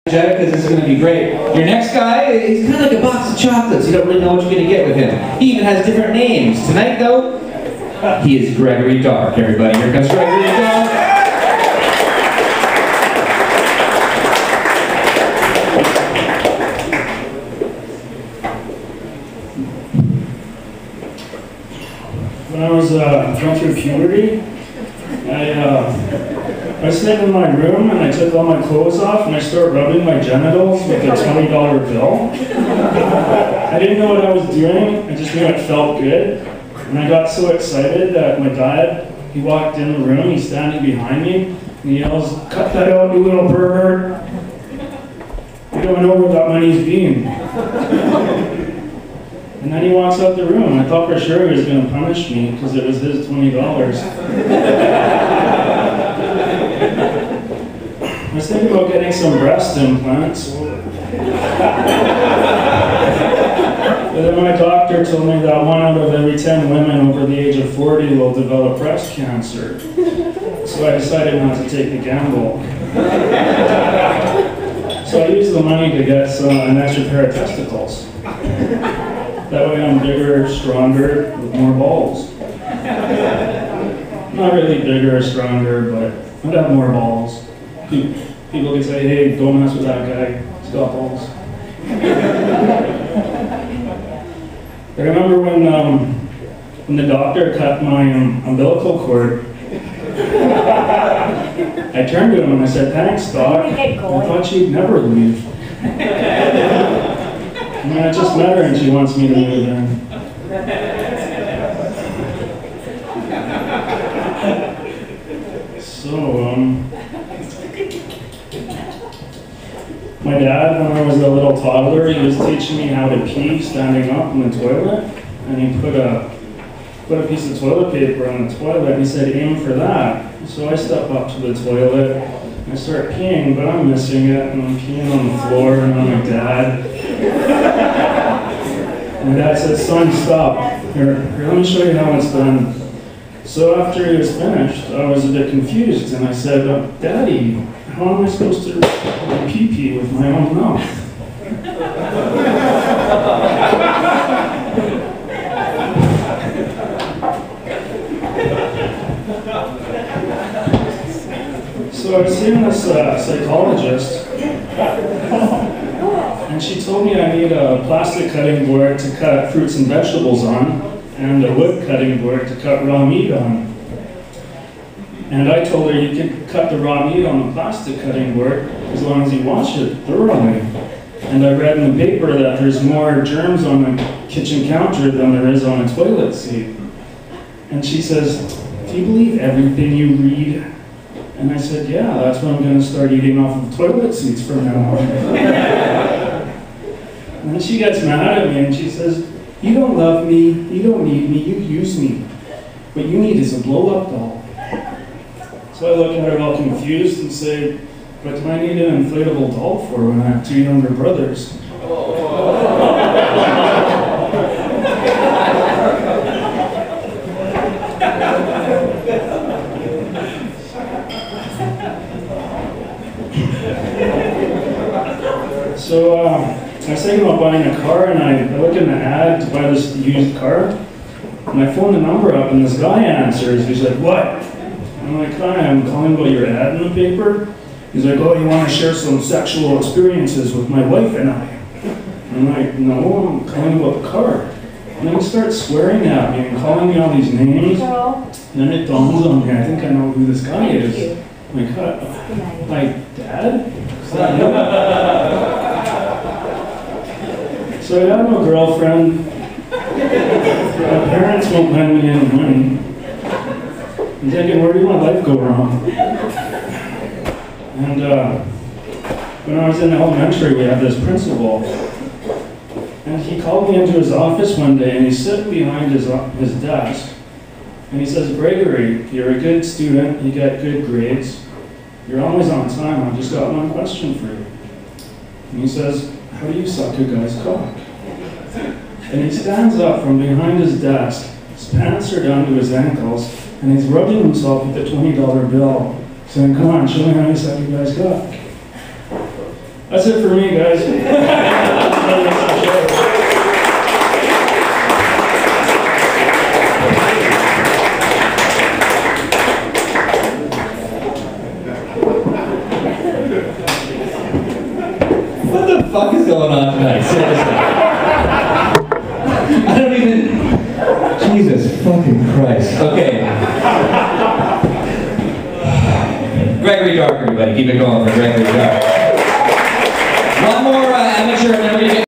Because this is going to be great. Your next guy, he's kind of like a box of chocolates. You don't really know what you're going to get with him. He even has different names. Tonight, though, he is Gregory Dark. Everybody, here comes Gregory Dark. When I was going through puberty, I was sitting in my room and I took all my clothes off and I started rubbing my genitals with a $20 bill. I didn't know what I was doing, I just knew it felt good. And I got so excited that my dad, he walked in the room, he's standing behind me, and he yells, "Cut that out, you little pervert. You don't know where that money's being." And then he walks out the room. I thought for sure he was going to punish me because it was his $20. I was thinking about getting some breast implants. But then my doctor told me that 1 out of every 10 women over the age of 40 will develop breast cancer. So I decided not to take the gamble. So I used the money to get an extra pair of testicles. That way I'm bigger, stronger, with more balls. Not really bigger or stronger, but I'd have more balls. People can say, "Hey, don't mess with that guy, he's got balls." I remember when the doctor cut my umbilical cord, I turned to him and I said, "Thanks, Doc. I thought you'd never leave." I mean, I just met her and she wants me to move in. So, my dad, when I was a little toddler, he was teaching me how to pee standing up in the toilet, and he put a piece of toilet paper on the toilet, and he said, "Aim for that." So I step up to the toilet, and I start peeing, but I'm missing it, and I'm peeing on the floor, and I'm like, "Dad." My dad said, "Son, stop. Here, let me show you how it's done." So after he was finished, I was a bit confused, and I said, "Daddy, how am I supposed to pee-pee with my own mouth?" So I was seeing this psychologist, and she told me I need a plastic cutting board to cut fruits and vegetables on, and a wood cutting board to cut raw meat on. And I told her you can cut the raw meat on the plastic cutting board as long as you wash it thoroughly. And I read in the paper that there's more germs on the kitchen counter than there is on a toilet seat. And she says, "Do you believe everything you read?" And I said, "Yeah, that's what I'm going to start eating off of toilet seats from now on." And then she gets mad at me and she says, "You don't love me, you don't need me, you use me. What you need is a blow-up doll." So I look at her all confused and say, "What do I need an inflatable doll for when I have 2 younger brothers?" So I was thinking about buying a car, and I look in the ad to buy this used car, and I phone the number up, and this guy answers. He's like, "What?" I'm like, "Hi, I'm calling about your ad in the paper." He's like, "Oh, you want to share some sexual experiences with my wife and I?" I'm like, "No, I'm calling about the car." And then he starts swearing at me and calling me all these names. And then it dawns on me, I think I know who this guy is. I'm like, "My dad? Is that him?" So I have no girlfriend. My parents won't lend me any money. I'm thinking, where did my life go wrong? And when I was in elementary, we had this principal. And he called me into his office one day, and he's sitting behind his desk. And he says, "Gregory, you're a good student, you get good grades. You're always on time, I've just got one question for you." And he says, "How do you suck a guy's cock?" And he stands up from behind his desk, his pants are down to his ankles, and he's rubbing himself with the $20 bill, saying, "Come on, show me how you suck a guy's cock." That's it for me, guys. What the fuck is going on tonight? Seriously. I don't even... Jesus fucking Christ. Okay. Gregory Dark, everybody. Keep it going for Gregory Dark. One more amateur, and then we're going to get